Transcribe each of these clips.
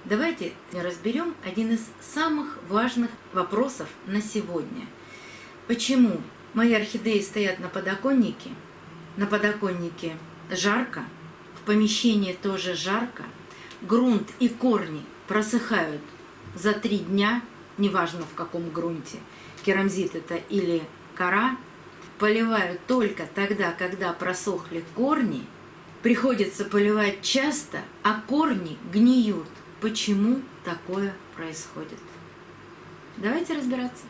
Давайте разберем один из самых важных вопросов на сегодня. Почему мои орхидеи стоят на подоконнике? На подоконнике жарко, в помещении тоже жарко, грунт и корни просыхают за 3 дня, неважно в каком грунте, керамзит это или кора, поливают только тогда, когда просохли корни, приходится поливать часто, а корни гниют. Почему такое происходит? Давайте разбираться.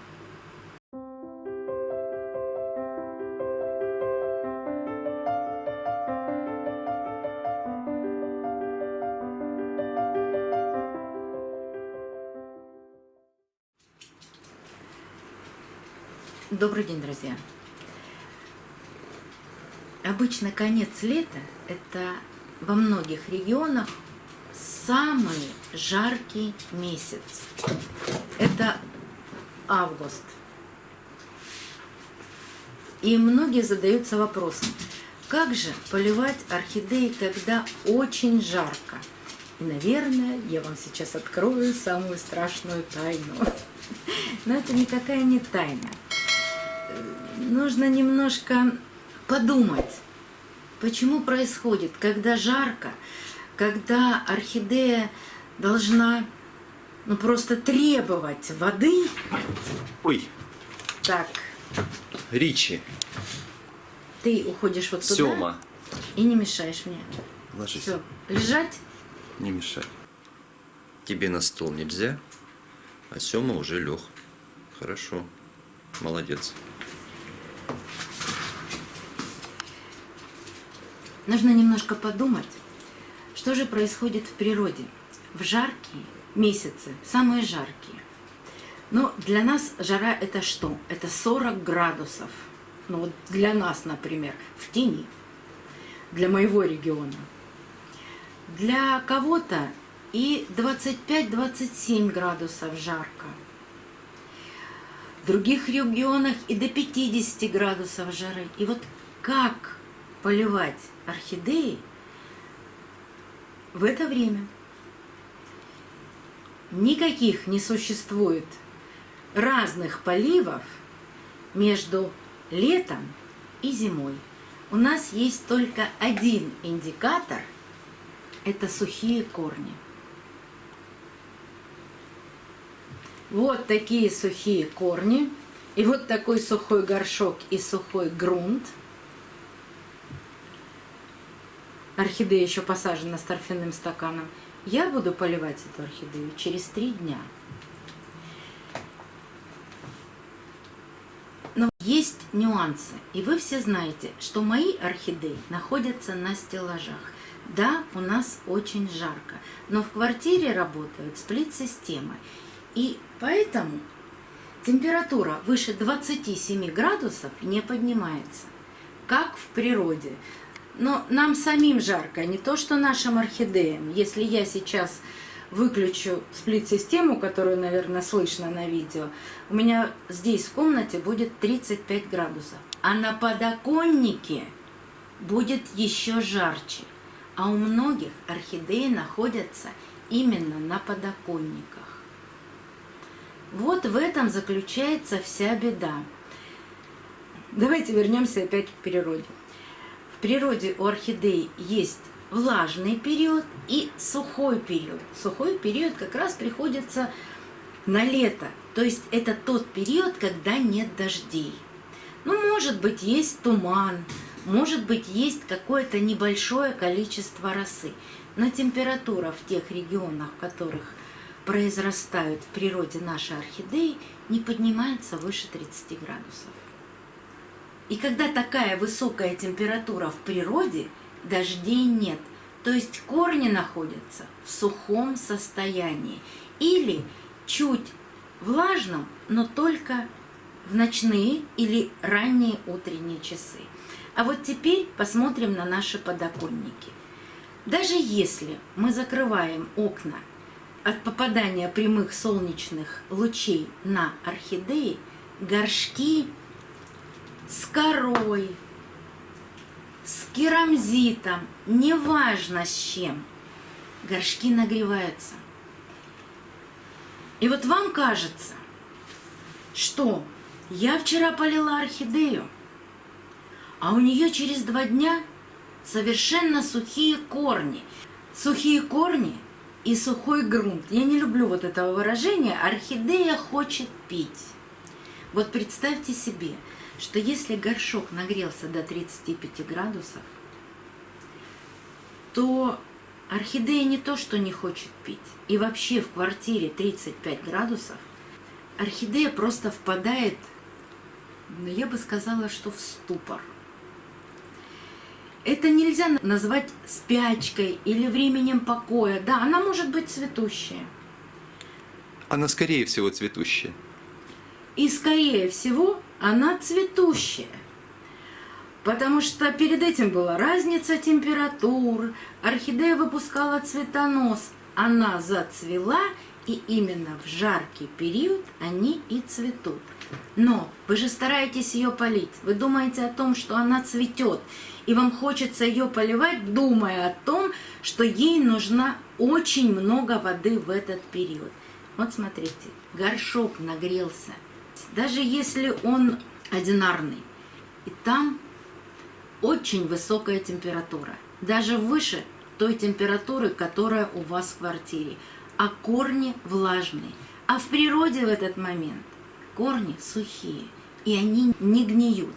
Добрый день, друзья! Обычно конец лета – это во многих регионах самый жаркий месяц. Это август. И многие задаются вопросом, как же поливать орхидеи, когда очень жарко? И, наверное, я вам сейчас открою самую страшную тайну. Но это никакая не тайна. Нужно немножко подумать, почему происходит, когда жарко, когда орхидея должна просто требовать воды. Ой. Так. Ричи. Ты уходишь вот туда. Сёма. И не мешаешь мне. Ложись. Все. Лежать? Не мешай. Тебе на стол нельзя, а Сёма уже лег. Хорошо. Молодец. Нужно немножко подумать, что же происходит в природе в жаркие месяцы, самые жаркие. Но для нас жара это что? Это 40 градусов. Ну вот для нас, например, в тени, для моего региона. Для кого-то и 25-27 градусов жарко. В других регионах и до 50 градусов жары. И вот как поливать орхидеи в это время? Никаких не существует разных поливов между летом и зимой. У нас есть только один индикатор – это сухие корни. Вот такие сухие корни и вот такой сухой горшок и сухой грунт. Орхидея еще посажена с торфяным стаканом. Я буду поливать эту орхидею через 3 дня. Но есть нюансы. И вы все знаете, что мои орхидеи находятся на стеллажах. Да, у нас очень жарко, но в квартире работают сплит-системы. И поэтому температура выше 27 градусов не поднимается, как в природе. Но нам самим жарко, не то что нашим орхидеям. Если я сейчас выключу сплит-систему, которую, наверное, слышно на видео, у меня здесь в комнате будет 35 градусов. А на подоконнике будет еще жарче. А у многих орхидеи находятся именно на подоконниках. Вот в этом заключается вся беда. Давайте вернемся опять к природе. В природе у орхидей есть влажный период и сухой период. Сухой период как раз приходится на лето. То есть это тот период, когда нет дождей. Ну, может быть, есть туман, может быть, есть какое-то небольшое количество росы. Но температура в тех регионах, в которых произрастают в природе наши орхидеи, не поднимается выше 30 градусов. И когда такая высокая температура в природе, дождей нет. То есть корни находятся в сухом состоянии или чуть влажном, но только в ночные или ранние утренние часы. А вот теперь посмотрим на наши подоконники. Даже если мы закрываем окна от попадания прямых солнечных лучей на орхидеи, горшки с корой, с керамзитом, неважно с чем, горшки нагреваются. И вот вам кажется, что я вчера полила орхидею, а у нее через 2 дня совершенно сухие корни. Сухие корни и сухой грунт. Я не люблю вот этого выражения. Орхидея хочет пить. Вот представьте себе, что если горшок нагрелся до 35 градусов, то орхидея не то, что не хочет пить. И вообще в квартире 35 градусов орхидея просто впадает, я бы сказала, что в ступор. Это нельзя назвать спячкой или временем покоя. Да, она может быть цветущая. Она, скорее всего, цветущая. И, скорее всего, она цветущая. Потому что перед этим была разница температур, орхидея выпускала цветонос, она зацвела, и именно в жаркий период они и цветут. Но вы же стараетесь ее полить, вы думаете о том, что она цветет, и вам хочется ее поливать, думая о том, что ей нужна очень много воды в этот период. Вот смотрите, горшок нагрелся, даже если он одинарный, и там очень высокая температура, даже выше той температуры, которая у вас в квартире, а корни влажные. А в природе в этот момент корни сухие, и они не гниют.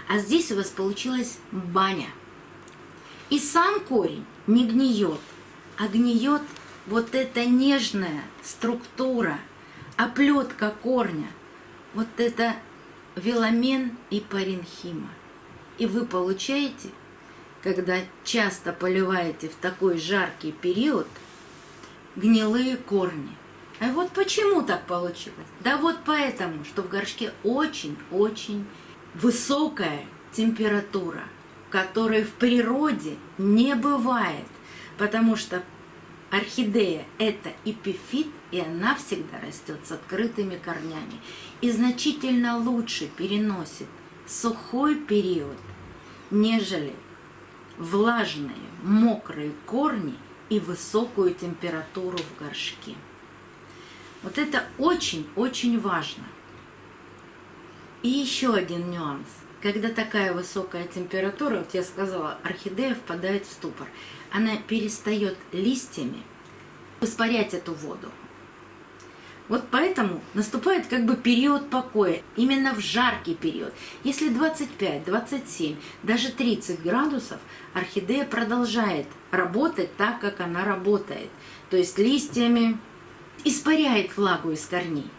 А здесь у вас получилась баня. И сам корень не гниет, а гниет вот эта нежная структура, оплетка корня, вот это веломен и паренхима. И вы получаете, когда часто поливаете в такой жаркий период, гнилые корни. А вот почему так получилось? Да вот поэтому, что в горшке очень-очень высокая температура, которой в природе не бывает, потому что орхидея – это эпифит, и она всегда растет с открытыми корнями и значительно лучше переносит сухой период, нежели влажные, мокрые корни и высокую температуру в горшке. Вот это очень-очень важно. И еще один нюанс. Когда такая высокая температура, вот я сказала, орхидея впадает в ступор, она перестает листьями испарять эту воду. Вот поэтому наступает как бы период покоя, именно в жаркий период. Если 25, 27, даже 30 градусов, орхидея продолжает работать так, как она работает. То есть листьями испаряет влагу из корней.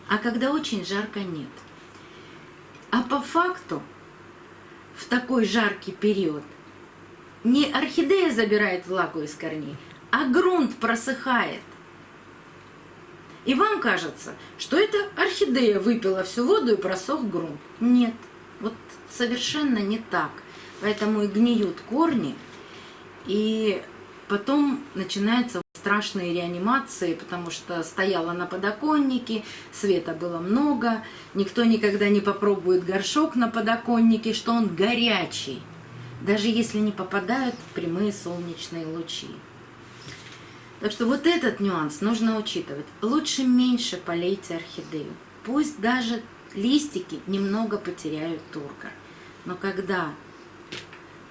А когда очень жарко, нет. А по факту в такой жаркий период не орхидея забирает влагу из корней, а грунт просыхает. И вам кажется, что это орхидея выпила всю воду и просох грунт. Нет, вот совершенно не так. Поэтому и гниют корни, и потом начинаются страшные реанимации, потому что стояла на подоконнике, света было много, никто никогда не попробует горшок на подоконнике, что он горячий, даже если не попадают прямые солнечные лучи. Так что вот этот нюанс нужно учитывать. Лучше меньше полейте орхидею. Пусть даже листики немного потеряют тургор. Но когда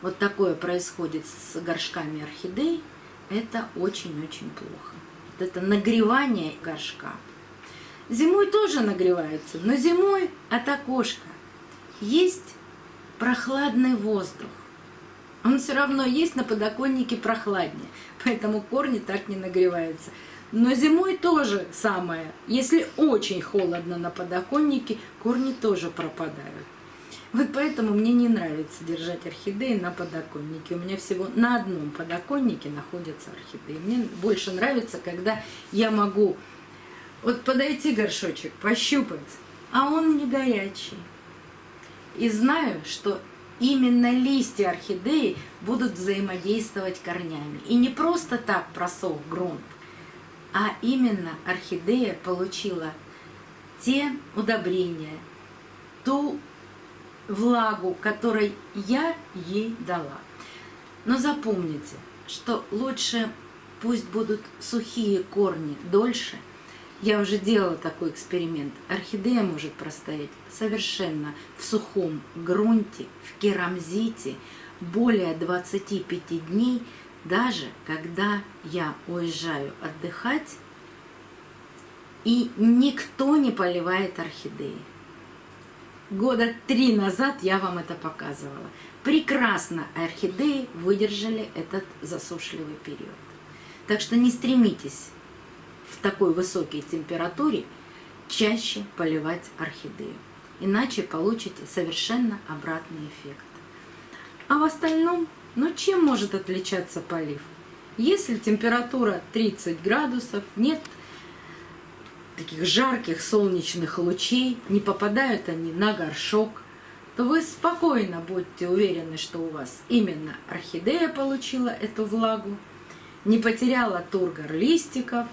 вот такое происходит с горшками орхидей, это очень-очень плохо. Вот это нагревание горшка. Зимой тоже нагреваются, но зимой от окошка есть прохладный воздух. Он все равно есть, на подоконнике прохладнее, поэтому корни так не нагреваются. Но зимой тоже самое. Если очень холодно на подоконнике, корни тоже пропадают. Вот поэтому мне не нравится держать орхидеи на подоконнике. У меня всего на одном подоконнике находятся орхидеи. Мне больше нравится, когда я могу вот подойти горшочек, пощупать, а он не горячий. И знаю, что именно листья орхидеи будут взаимодействовать корнями. И не просто так просох грунт, а именно орхидея получила те удобрения, ту влагу, которой я ей дала. Но запомните, что лучше пусть будут сухие корни дольше, Я уже делала такой эксперимент. Орхидея может простоять совершенно в сухом грунте, в керамзите более 25 дней, даже когда я уезжаю отдыхать, и никто не поливает орхидеи. Года 3 назад я вам это показывала. Прекрасно орхидеи выдержали этот засушливый период. Так что не стремитесь в такой высокой температуре чаще поливать орхидею. Иначе получите совершенно обратный эффект. А в остальном, чем может отличаться полив? Если температура 30 градусов, нет таких жарких солнечных лучей, не попадают они на горшок, то вы спокойно будьте уверены, что у вас именно орхидея получила эту влагу, не потеряла тургор листиков.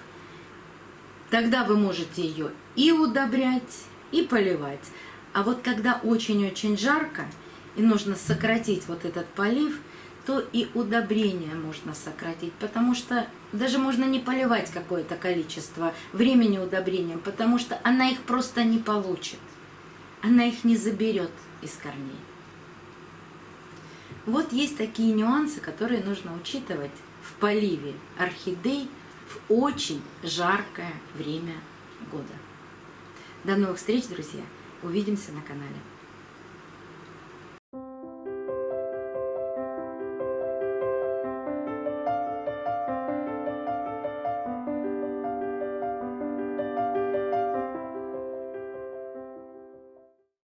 Тогда вы можете ее и удобрять, и поливать. А вот когда очень-очень жарко и нужно сократить вот этот полив, то и удобрения можно сократить, потому что даже можно не поливать какое-то количество времени удобрением, потому что она их просто не получит, она их не заберет из корней. Вот есть такие нюансы, которые нужно учитывать в поливе орхидей в очень жаркое время года. До новых встреч, друзья! Увидимся на канале.